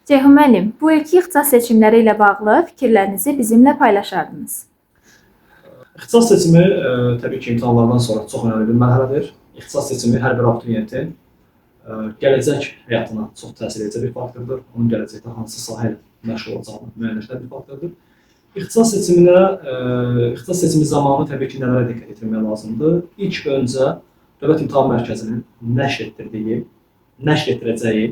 Ceyhun müəllim, bu ilki ixtisas seçimləri ilə bağlı fikirlərinizi bizimlə paylaşardınız. İxtisas seçimi təbii ki, imtahanlardan sonra çox önəmli bir mərhələdir. İxtisas seçimi hər bir abituriyentin gələcək həyatına çox təsir edəcək bir faktordur. Onun gələcəkdə hansı sahə ilə məşğul olacağını müəyyənləşdirən bir faktordur. İxtisas seçimi zamanı təbii ki, nələrə diqqət etmək lazımdır? İlk öncə Dövlət İmtahan Mərkəzinin nəşr etdirəcəyi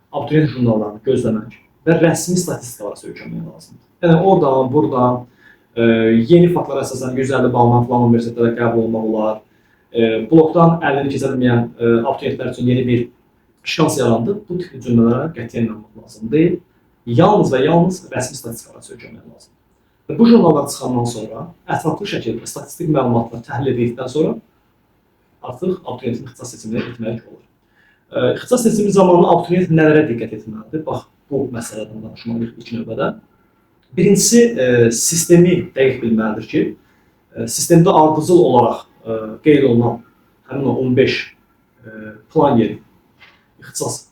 abituriyent jurnallarını gözləmək və rəsmi statistikalara söykənmək lazımdır. Yəni oradan, buradan yeni faktlara əsasən 150 balla falan universitetlərə qəbul olmaq olar. Blokdan 50-ni keçə bilməyən abituriyentlər üçün yeni bir şans yarandı. Bu tipli cümlələrə qətiyyən inanmaq lazım deyil. Yalnız və yalnız rəsmi statistikalara söykənmək lazımdır. Bu jurnallar çıxandan sonra ətraflı şəkildə statistik məlumatları təhlil edildikdən sonra artıq abituriyentin ixtisas seçimini etmək olur. İxtisas seçimi zamanı abituriyent nələrə diqqət etməlidir? Bax, bu məsələdən danışmalıyıq ilk növbədə. Birincisi, sistemi dəqiq bilməlidir ki, sistemdə ardıcıl olaraq qeyd olunan həmin o 15 plan yeri, ixtisas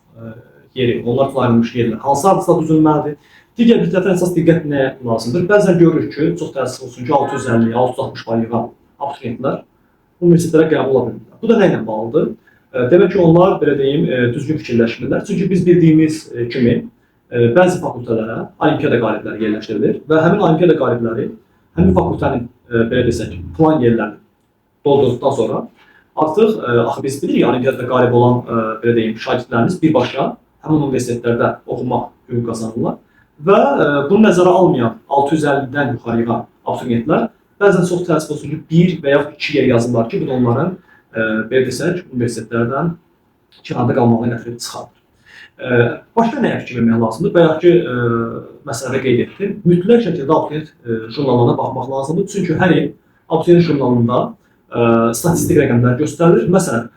yeri, onlar ayrılmış yerlər hansı ardıcıla düzülməlidir? Digər bir tərəfdən əsas diqqət nəyə lazımdır? Bəzən görürük ki, çox təəssüf olsun ki, 650, 660 bal yığan abituriyentlər universitetlərə qəbul ola bilmirlər. Bu da nə ilə bağlıdır? Demək ki, onlar, belə deyim, düzgün fikirləşmirlər. Çünki biz bildiyimiz kimi bəzi fakültələrə olimpiada qalibləri yerləşdirilir və həmin olimpiada qalibləri həmin fakültənin, belə desək, plan yerlərini doldurduqdan sonra artıq, axı biz bilirik, olimpiadada qalib olan, belə deyim, şagirdlərimiz birbaşa həmin universitetlərdə oxumaq hüquq qazanırlar və bunu nəzərə almayan 650-dən yuxarıya abituriyentlər bəzən çox təəssüf olsun ki, 1 və yaxud 2 yer yazırlar ki, bu da onların belə desək, universitetlərdən kənarda qalmağına gətirib çıxardır. Başqa nəyə fikir vermək lazımdır? Bayaqki məsələdə qeyd etdim. Mütləq şəkildə abituriyent jurnallarına baxmaq lazımdır. Çünki hər il abituriyent jurnalında statistik rəqəmlər göstərilir. Məsələn,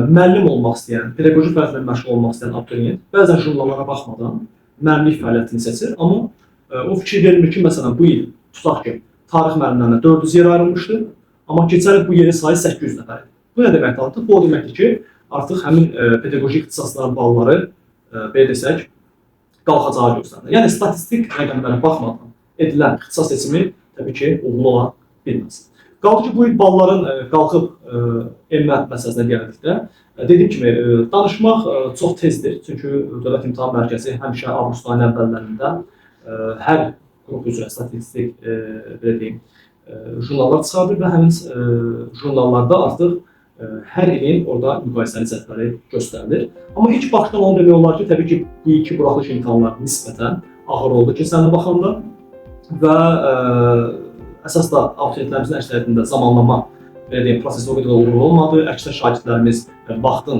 müəllim olmaq istəyən, pedaqoji fəaliyyətlə məşğul olmaq istəyən abituriyent bəzən jurnallara baxmadan müəllimlik fəaliyyətini seçir. Amma o fikir vermir ki, məsələn, bu il tutaq ki, tarix müəllimlərinə 400 yer ayrılmışdır, amma keçən il bu yerin sayı 800 nəfər idi. Bu nə deməkdir? Bu o deməkdir ki, artıq həmin pedaqoji ixtisasların balları, belə desək, qalxacağı göstərilir. Yəni, statistik rəqəmlərə baxmadan edilən ixtisas seçimi təbii ki, uğurlu ola bilməz. Qaldı ki, bu il balların qalxıb enmə məsələsinə gəldikdə, dediyim kimi, danışmaq çox tezdir. Çünki Dövlət İmtahan Mərkəzi həmişə avqust ayının əvvəllərində hər qrup üzrə statistik, belə deyim, jurnallar çıxardır və həmin jurnallarda artıq hər ilin orada müqayisəli cədvəli göstərilir. Amma ilk baxışdan onu demək olar ki, təbii ki, bu iki buraxılış imtahanları nisbətən ağır oldu keçən il baxanda və əsas da abituriyentlərimizin əksəriyyətində zamanlama, belə deyim, prosesi o qədər uğurlu olmadı. Əksər şagirdlərimiz vaxtın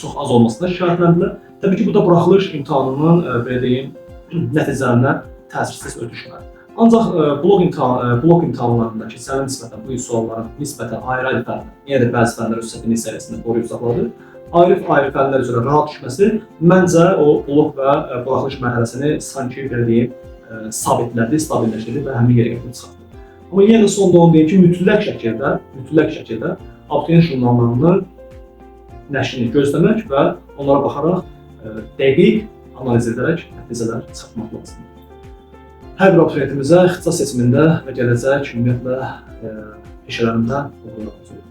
çox az olmasına şikayətləndilər. Təbii ki, bu da buraxılış imtahanının, belə deyim, nəticələrinə təsirsiz ötüşmədi. Ancaq blok imtahanlarında keçənə nisbətən bu il sualların nisbətən ayrı-ayrı fənlər, yenə də bəzi fənlər öz çətinlik səviyyəsində qoruyub saxladı. Ayrı-ayrı fənlər üzrə rahat düşməsi məncə o blok və buraxılış mərhələsini sanki, belə deyim, sabitlədi, stabilləşdirdi və həmin yerə gətirib çıxartdı. Amma yenə də sonda onu deyim ki, mütləq şəkildə abituriyent jurnallarının nəşrini gözləmək və onlara baxaraq dəqiq analiz edərək nəticələr çıxartmaq lazımdır. Hər bir abituriyentimizə ixtisas seçimində və gələcək ümumiyyətlə peşələrində uğurlar arzulayırıq.